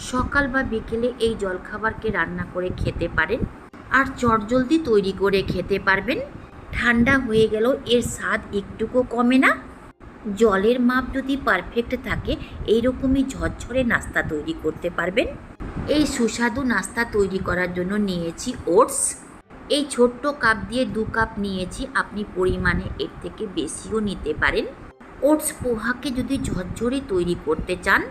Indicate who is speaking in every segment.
Speaker 1: সকাল বা বিকেলে এই জলখাবারকে রান্না করে খেতে পারেন আর চটজলদি তৈরি করে খেতে পারবেন। ঠান্ডা হয়ে গেলেও এর স্বাদ একটুকু কমে না। জলের মাপ যদি পারফেক্ট থাকে এইরকমই ঝরঝরে নাস্তা তৈরি করতে পারবেন। এই সুস্বাদু নাস্তা তৈরি করার জন্য নিয়েছি ওটস। এই ছোট্ট কাপ দিয়ে 2 কাপ নিয়েছি, আপনি পরিমাণে এর থেকে বেশিও নিতে পারেন। ওটস পোহাকে যদি ঝরঝরে তৈরি করতে চান,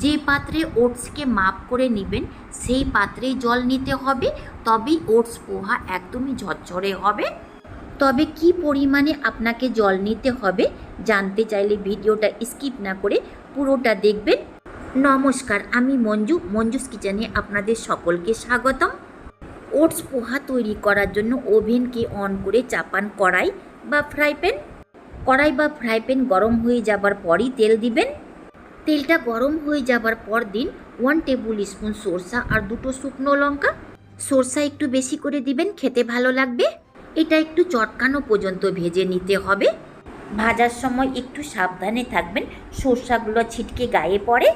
Speaker 1: যে পাত্রে ওটসকে মাপ করে নেবেন সেই পাত্রেই জল নিতে হবে, তবেই ওটস পোহা একদমই ঝরঝরে হবে। তবে কি পরিমাণে আপনাকে জল নিতে হবে জানতে চাইলে ভিডিওটা স্কিপ না করে পুরোটা দেখবেন। নমস্কার, আমি মঞ্জুস কিচেনে আপনাদের সকলকে স্বাগতম। ওটস পোহা তৈরি করার জন্য ওভেনকে অন করে চাপান কড়াই বা ফ্রাই প্যান গরম হয়ে যাবার পরই তেল দিবেন। তেলটা গরম হয়ে যাবার পর দিন 1 টেবিল স্পুন সরষা আর 2টো শুকনো লঙ্কা। সরষা একটু বেশি করে দিবেন, খেতে ভালো লাগবে। এটা একটু চটকানো পর্যন্ত ভেজে নিতে হবে। ভাজার সময় একটু সাবধানে থাকবেন, সরষাগুলো ছিটকে গায়ে পড়ে।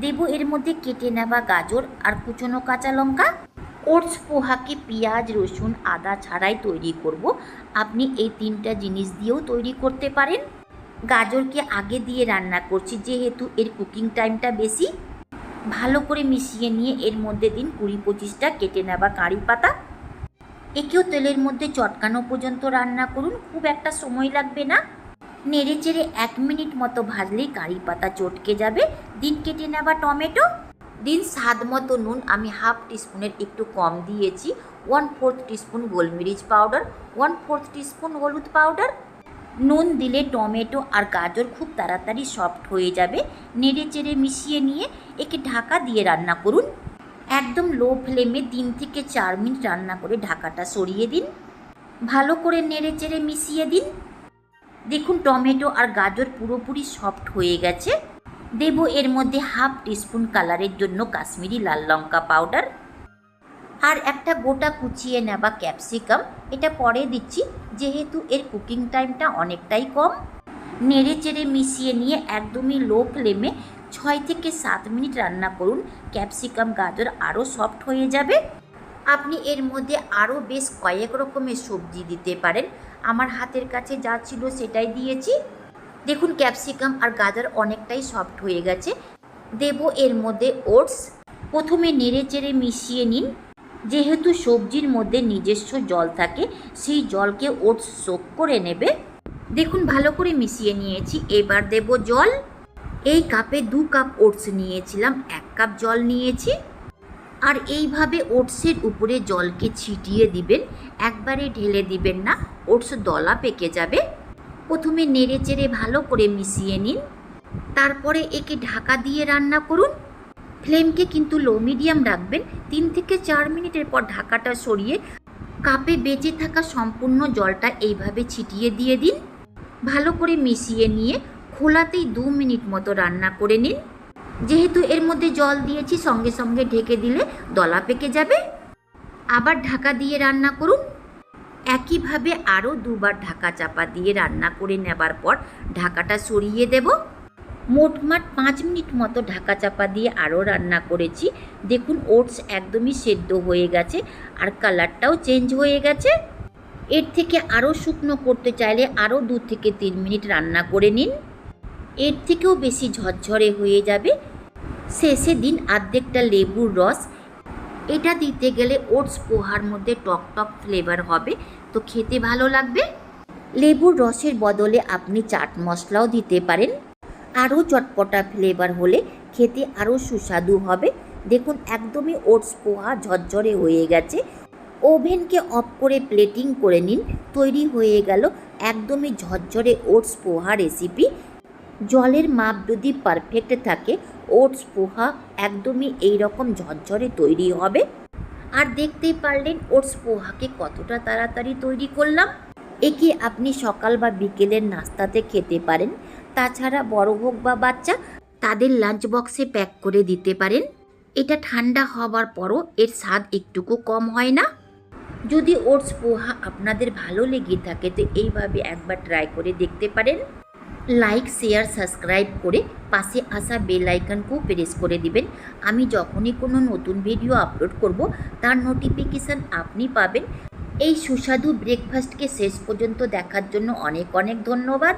Speaker 1: দেব এর মধ্যে কেটে নেওয়া গাজর আর কুচনো কাঁচা লঙ্কা। ওটস পোহাকে পেঁয়াজ, রসুন, আদা ছাড়াই তৈরি করব। আপনি এই 3টা জিনিস দিয়েও তৈরি করতে পারেন। গাজরকে আগে দিয়ে রান্না করছি যেহেতু এর কুকিং টাইমটা বেশি। ভালো করে মিশিয়ে নিয়ে এর মধ্যে দিন 20-25টা কেটে নেওয়া কারি পাতা। একেও তেলের মধ্যে চটকানো পর্যন্ত রান্না করুন, খুব একটা সময় লাগবে না। নেড়ে চেড়ে 1 মিনিট মতো ভাজলেই কারি পাতা চটকে যাবে। দিন কেটে নেওয়া টমেটো, দিন স্বাদ মতো নুন, আমি 1/2 টিস্পুনের একটু কম দিয়েছি। 1/4 টিস্পুন গোলমরিচ পাউডার, 1/4 টিস্পুন হলুদ পাউডার। নুন দিলে টমেটো আর গাজর খুব তাড়াতাড়ি সফট হয়ে যাবে। নেড়ে চেড়ে মিশিয়ে নিয়ে একে ঢাকা দিয়ে রান্না করুন। একদম লো ফ্লেমে 3 থেকে 4 মিনিট রান্না করে ঢাকাটা সরিয়ে দিন। ভালো করে নেড়ে চেড়ে মিশিয়ে দিন। দেখুন টমেটো আর গাজর পুরোপুরি সফট হয়ে গেছে। দেব এর মধ্যে 1/2 টিস্পুন কালারের জন্য কাশ্মীরি লাল লঙ্কা পাউডার আর একটা গোটা কুচিয়ে নেওয়া ক্যাপসিকাম। এটা পরে দিচ্ছি যেহেতু এর কুকিং টাইমটা অনেকটাই কম। নেড়ে চেড়ে মিশিয়ে নিয়ে একদমই লো ফ্লেমে 6 থেকে 7 মিনিট রান্না করুন। ক্যাপসিকাম গাজর আরও সফট হয়ে যাবে। আপনি এর মধ্যে আরও বেশ কয়েক রকমের সবজি দিতে পারেন, আমার হাতের কাছে যা ছিল সেটাই দিয়েছি। দেখুন ক্যাপসিকাম আর গাজর অনেকটাই সফট হয়ে গেছে। দেব এর মধ্যে ওটস। প্রথমে নেড়ে চেড়ে মিশিয়ে নিন। যেহেতু সবজির মধ্যে নিজস্ব জল থাকে সেই জলকে ওটস সোক করে নেবে। দেখুন ভালো করে মিশিয়ে নিয়েছি। এবার দেব জল। এই কাপে 2 কাপ ওটস নিয়েছিলাম, 1 কাপ জল নিয়েছি। আর এইভাবে ওটসের উপরে জলকে ছিটিয়ে দিবেন, একবারে ঢেলে দিবেন না, ওটস দলা পেকে যাবে। প্রথমে নেড়ে চেড়ে ভালো করে মিশিয়ে নিন, তারপরে একে ঢাকা দিয়ে রান্না করুন। ফ্লেমকে কিন্তু লো মিডিয়াম রাখবেন। 3 থেকে 4 মিনিটের পর ঢাকাটা সরিয়ে কাপে বেঁচে থাকা সম্পূর্ণ জলটা এইভাবে ছিটিয়ে দিয়ে দিন। ভালো করে মিশিয়ে নিয়ে খোলাতেই 2 মিনিট মতো রান্না করে নিন। যেহেতু এর মধ্যে জল দিয়েছি সঙ্গে সঙ্গে ঢেকে দিলে দলা পেকে যাবে। আবার ঢাকা দিয়ে রান্না করুন। একইভাবে আরও 2 বার ঢাকা চাপা দিয়ে রান্না করে নেবার পর ঢাকাটা সরিয়ে দেব। মোটমাট 5 মিনিট মতো ঢাকা চাপা দিয়ে আরও রান্না করেছি। দেখুন ওটস একদমই সেদ্ধ হয়ে গেছে আর কালারটাও চেঞ্জ হয়ে গেছে। এর থেকে আরও শুকনো করতে চাইলে আরও 2 থেকে 3 মিনিট রান্না করে নিন, এর থেকেও বেশি ঝরঝরে হয়ে যাবে। শেষে দিন আর্ধেকটা লেবুর রস। এটা দিতে গেলে ওটস পোহার মধ্যে টক টক ফ্লেভার হবে, তো খেতে ভালো লাগবে। লেবুর রসের বদলে আপনি চাট মশলাও দিতে পারেন, আরও চটপটা ফ্লেভার হলে খেতে আরও সুস্বাদু হবে। দেখুন একদমই ওটস পোহা ঝরঝরে হয়ে গেছে। ওভেনকে অফ করে প্লেটিং করে নিন। তৈরি হয়ে গেল একদমই ঝরঝরে ওটস পোহা রেসিপি। জলের মাপ যদি পারফেক্ট থাকে ওটস পোহা একদমই এই রকম ঝরঝরে তৈরি হবে। আর দেখতেই পারলেন ওটস পোহাকে কতটা তাড়াতাড়ি তৈরি করলাম। একে আপনি সকাল বা বিকেলের নাস্তাতে খেতে পারেন। তাছাড়া বড় হোক বা বাচ্চা তাদের লাঞ্চ বক্সে প্যাক করে দিতে পারেন। এটা ঠান্ডা হওয়ার পরও এর স্বাদ একটুকু কম হয় না। যদি ওটস পোহা আপনাদের ভালো লেগে থাকে তো এইভাবে একবার ট্রাই করে দেখতে পারেন। লাইক, শেয়ার, সাবস্ক্রাইব করে পাশে আসা বেল আইকনকেও প্রেস করে দিবেন। আমি যখনই কোনো নতুন ভিডিও আপলোড করব তার নোটিফিকেশান আপনি পাবেন। এই সুস্বাদু ব্রেকফাস্টকে শেষ পর্যন্ত দেখার জন্য অনেক অনেক ধন্যবাদ।